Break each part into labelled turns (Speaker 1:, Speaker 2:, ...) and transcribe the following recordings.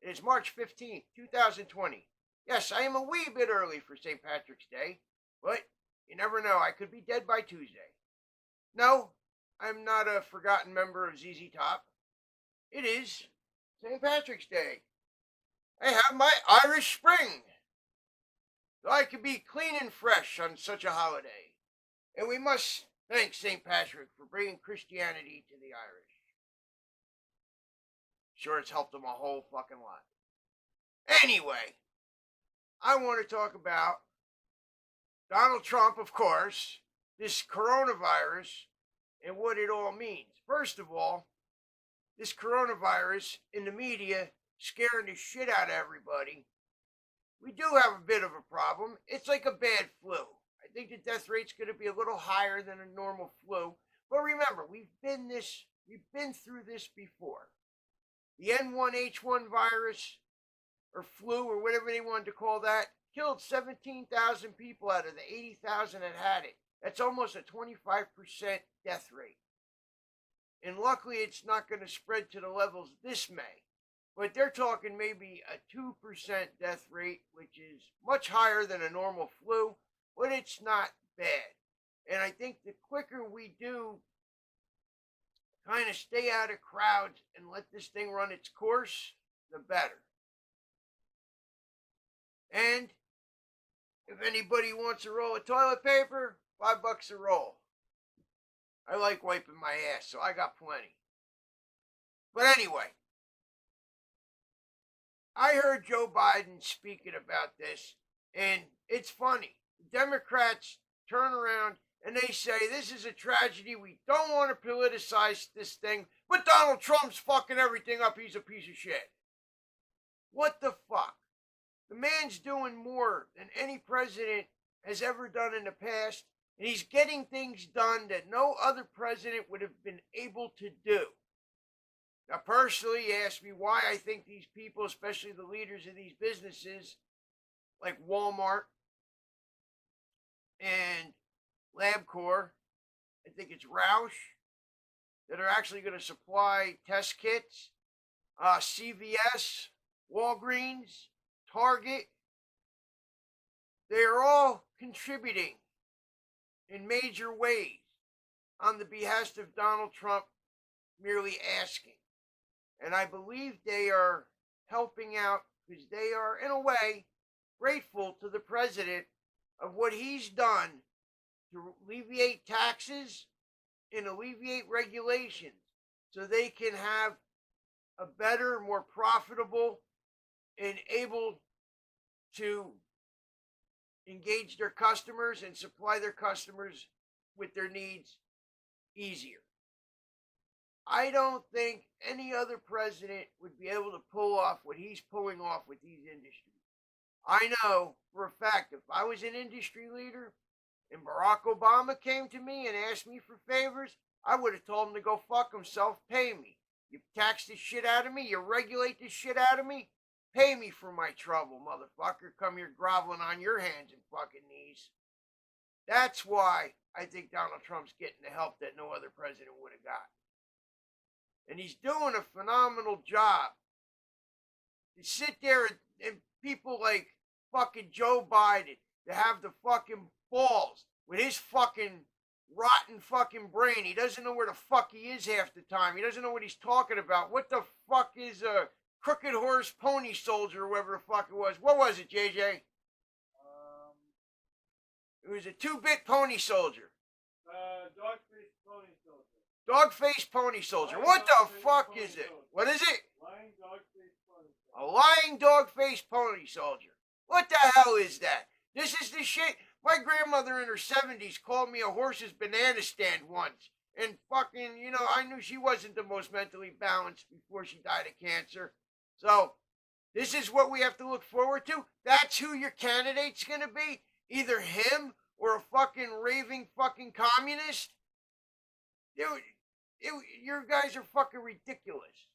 Speaker 1: It is March 15th, 2020. Yes, I am a wee bit early for St. Patrick's Day, but you never know. I could be dead by Tuesday. No, I'm not a forgotten member of ZZ Top. It is St. Patrick's Day. I have my Irish Spring, so I can be clean and fresh on such a holiday. And we must thank St. Patrick for bringing Christianity to the Irish. Sure, it's helped them a whole fucking lot. Anyway, I want to talk about Donald Trump, of course, this coronavirus, and what it all means. First of all, this coronavirus in the media scaring the shit out of everybody. We do have a bit of a problem. It's like a bad flu. I think the death rate's going to be a little higher than a normal flu. But remember, we've been through this before. The N1H1 virus or flu or whatever they wanted to call that killed 17,000 people out of the 80,000 that had it. That's almost a 25% death rate. And luckily, it's not going to spread to the levels this May. But they're talking maybe a 2% death rate, which is much higher than a normal flu, but it's not bad. And I think the quicker we do kind of stay out of crowds and let this thing run its course, the better. And if anybody wants a roll of toilet paper, $5 a roll. I like wiping my ass, so I got plenty. But anyway, I heard Joe Biden speaking about this, and it's funny. The Democrats turn around and they say, this is a tragedy. We don't want to politicize this thing, but Donald Trump's fucking everything up. He's a piece of shit. What the fuck? The man's doing more than any president has ever done in the past, and he's getting things done that no other president would have been able to do. Now, personally, you ask me why I think these people, especially the leaders of these businesses, like Walmart and LabCorp, I think it's Roush, that are actually going to supply test kits, CVS, Walgreens, Target, they are all contributing in major ways on the behest of Donald Trump merely asking. And I believe they are helping out because they are, in a way, grateful to the president of what he's done to alleviate taxes and alleviate regulations so they can have a better, more profitable, and able to engage their customers and supply their customers with their needs easier. I don't think any other president would be able to pull off what he's pulling off with these industries. I know for a fact if I was an industry leader and Barack Obama came to me and asked me for favors, I would have told him to go fuck himself, pay me. You tax the shit out of me, you regulate the shit out of me, pay me for my trouble, motherfucker. Come here groveling on your hands and fucking knees. That's why I think Donald Trump's getting the help that no other president would have got. And he's doing a phenomenal job. To sit there and people like fucking Joe Biden to have the fucking balls with his fucking rotten fucking brain. He doesn't know where the fuck he is half the time. He doesn't know what he's talking about. What the fuck is a crooked horse pony soldier or whatever the fuck it was? What was it, JJ? It was a 2-bit pony soldier.
Speaker 2: Dog-faced pony soldier.
Speaker 1: Dog-faced pony soldier. What the fuck is it? What is it?
Speaker 2: Lying dog-faced pony soldier.
Speaker 1: A lying dog-faced pony soldier. What the hell is that? This is the shit. My grandmother in her 70s called me a horse's banana stand once. And fucking, I knew she wasn't the most mentally balanced before she died of cancer. So, this is what we have to look forward to. That's who your candidate's gonna be. Either him or a fucking raving fucking communist. Dude, your guys are fucking ridiculous.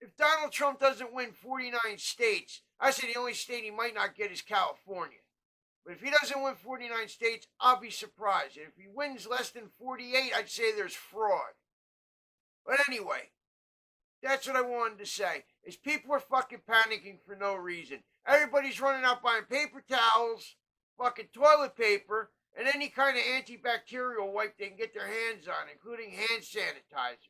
Speaker 1: If Donald Trump doesn't win 49 states, I say the only state he might not get is California. But if he doesn't win 49 states, I'll be surprised. And if he wins less than 48, I'd say there's fraud. But anyway, That's what I wanted to say. Is people are fucking panicking for no reason. Everybody's running out buying paper towels, fucking toilet paper, and any kind of antibacterial wipe they can get their hands on, including hand sanitizers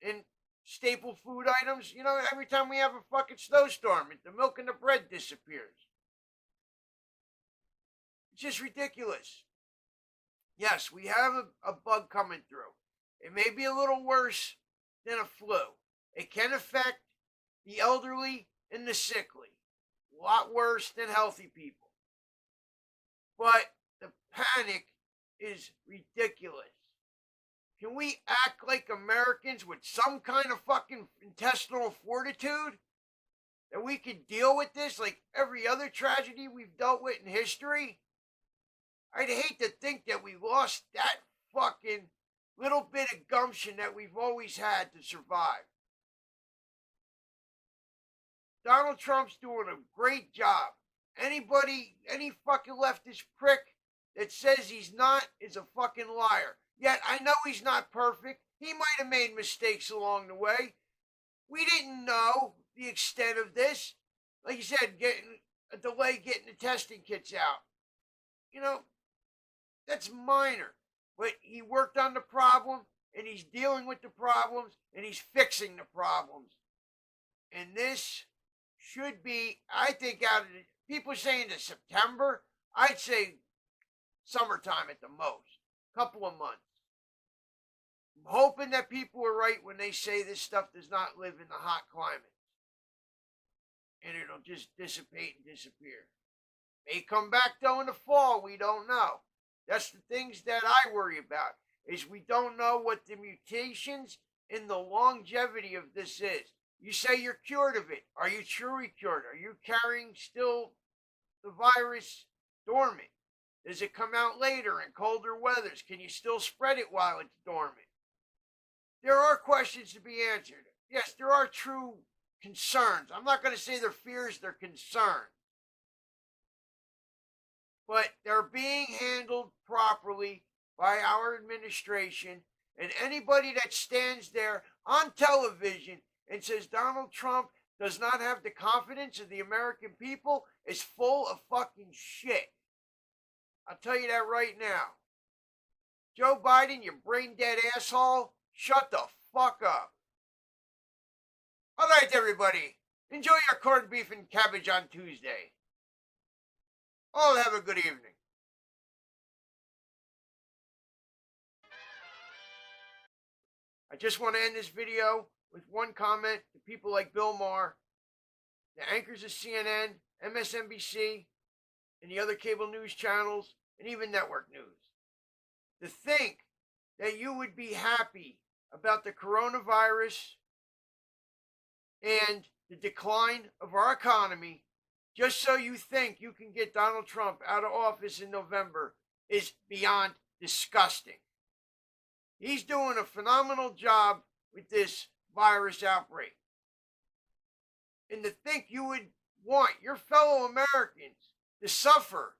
Speaker 1: and staple food items. You know, every time we have a fucking snowstorm, the milk and the bread disappears. It's just ridiculous. Yes, we have a bug coming through. It may be a little worse than a flu. It can affect the elderly and the sickly. A lot worse than healthy people. But the panic is ridiculous. Can we act like Americans with some kind of fucking intestinal fortitude? That we can deal with this like every other tragedy we've dealt with in history? I'd hate to think that we lost that fucking little bit of gumption that we've always had to survive. Donald Trump's doing a great job. Any fucking leftist prick that says he's not is a fucking liar. Yet I know he's not perfect. He might have made mistakes along the way. We didn't know the extent of this. Like you said, getting a delay getting the testing kits out. You know, that's minor. But he worked on the problem, and he's dealing with the problems, and he's fixing the problems. And this should be, I think, out of the people saying to September, I'd say summertime at the most, couple of months. I'm hoping that people are right when they say this stuff does not live in the hot climates. And it'll just dissipate and disappear. May come back though in the fall, we don't know. That's the things that I worry about, is we don't know what the mutations and the longevity of this is. You say you're cured of it. Are you truly cured? Are you carrying still the virus dormant? Does it come out later in colder weathers? Can you still spread it while it's dormant? There are questions to be answered. Yes, there are true concerns. I'm not going to say they're fears, they're concerns. But they're being handled properly by our administration. And anybody that stands there on television and says Donald Trump does not have the confidence of the American people is full of fucking shit. I'll tell you that right now. Joe Biden, you brain dead asshole, shut the fuck up. All right, everybody. Enjoy your corned beef and cabbage on Tuesday. All have a good evening. I just want to end this video with one comment to people like Bill Maher, the anchors of CNN, MSNBC, and the other cable news channels, and even network news. To think that you would be happy about the coronavirus and the decline of our economy just so you think you can get Donald Trump out of office in November is beyond disgusting. He's doing a phenomenal job with this virus outbreak. And to think you would want your fellow Americans to suffer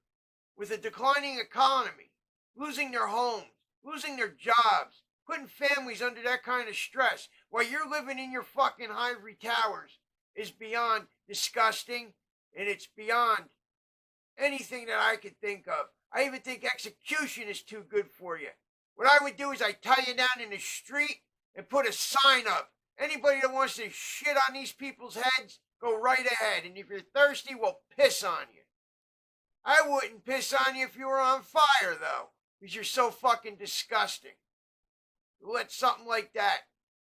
Speaker 1: with a declining economy, losing their homes, losing their jobs, putting families under that kind of stress while you're living in your fucking ivory towers is beyond disgusting, and it's beyond anything that I could think of. I even think execution is too good for you. What I would do is I'd tie you down in the street and put a sign up. Anybody that wants to shit on these people's heads, go right ahead. And if you're thirsty, we'll piss on you. I wouldn't piss on you if you were on fire, though, because you're so fucking disgusting. Let something like that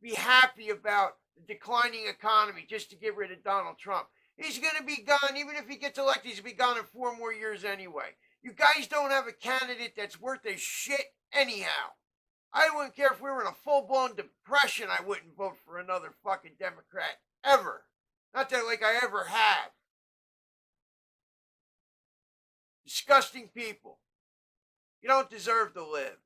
Speaker 1: be happy about the declining economy just to get rid of Donald Trump. He's going to be gone. Even if he gets elected, he's going to be gone in 4 more years anyway. You guys don't have a candidate that's worth a shit anyhow. I wouldn't care if we were in a full-blown depression. I wouldn't vote for another fucking Democrat. Ever. Not that like I ever have. Disgusting people. You don't deserve to live.